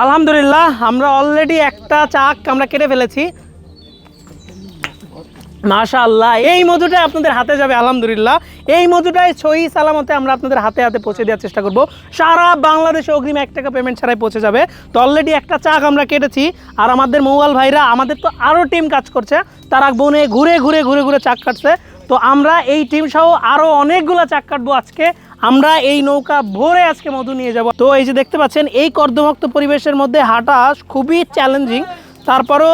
আলহামদুলিল্লাহ আমরা অলরেডি একটা চাক আমরা কেটে ফেলেছি। মাশাআল্লাহ, এই মধুটাই আপনাদের হাতে যাবে। আলহামদুলিল্লাহ, এই মধুটাই সহি সালামতে আমরা আপনাদের হাতে হাতে পৌঁছে দেওয়ার চেষ্টা করব। সারা বাংলাদেশে অগ্রিম 1 টাকা পেমেন্ট ছাড়াই পৌঁছে যাবে। তো অলরেডি একটা চাক আমরা কেটেছি, আর আমাদের মৌয়াল ভাইরা, আমাদের তো আরও টিম কাজ করছে, তারা বনে ঘুরে ঘুরে ঘুরে ঘুরে চাক কাটছে। তো আমরা এই টিম সহ আরও অনেকগুলো চাক কাটবো আজকে। আমরা এই নৌকা ভরে আজকে মধু নিয়ে যাব। তো এই যে দেখতে পাচ্ছেন, এই কর্দমাক্ত পরিবেশের মধ্যে হাঁটা খুবই চ্যালেঞ্জিং, তারপরও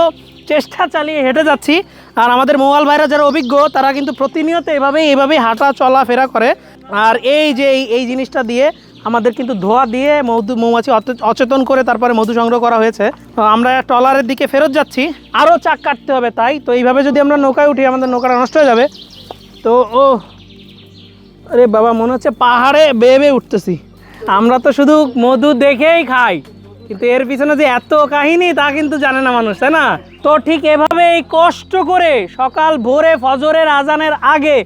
চেষ্টা চালিয়ে হেঁটে যাচ্ছি। আর আমাদের মৌয়াল ভাইরা যারা অভিজ্ঞ, তারা কিন্তু প্রতিনিয়ত এভাবেই হাঁটা চলাফেরা করে। আর এই যে এই জিনিসটা দিয়ে আমাদের কিন্তু ধোয়া দিয়ে মৌমাছি অচেতন করে তারপরে মধু সংগ্রহ করা হয়েছে। তো আমরা ট্রলারের দিকে ফেরত যাচ্ছি, আরও চাক কাটতে হবে। তাই তো এইভাবে যদি আমরা নৌকায় উঠি, আমাদের নৌকাটা নষ্ট হয়ে যাবে। তো আরে বাবা, মনে হচ্ছে পাহাড়ে বেয়ে বেয়ে উঠতেছি। আমরা তো শুধু মধু দেখেই খাই, কিন্তু এর পিছনে যে এত কাহিনী তা কিন্তু জানে না মানুষ, তাই না? তো ঠিক এভাবেই কষ্ট করে সকাল ভোরে ফজরের আজানের আগে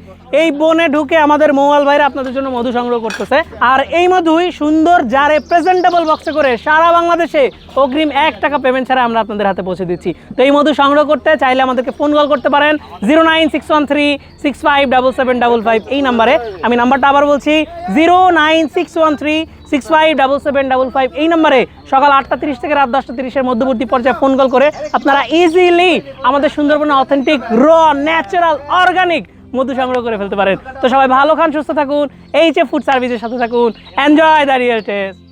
এই বনে ঢুকে আমাদের মৌয়াল ভাইরা আপনাদের জন্য মধু সংগ্রহ করতেছে। আর এই মধুই সুন্দর জারে প্রেজেন্টেবল বক্সে করে সারা বাংলাদেশে অগ্রিম 1 টাকা পেমেন্ট ছাড়া আমরা আপনাদের হাতে পৌঁছে দিচ্ছি। তো এই মধু সংগ্রহ করতে চাইলে আমাদেরকে ফোন কল করতে পারেন 09613657755 এই নাম্বারে। আমি নাম্বারটা আবার বলছি, 09613657755 এই নাম্বারে সকাল 8:30 থেকে রাত 10:30 মধ্যবর্তী পর্যায়ে ফোন কল করে আপনারা ইজিলি আমাদের সুন্দরবনের অথেন্টিক র ন্যাচারাল অর্গানিক মধু সংগ্রহ করে ফেলতে পারেন। তো সবাই ভালো খান, সুস্থ থাকুন, এইচ এফ ফুড সার্ভিসের সাথে থাকুন। Enjoy the real test.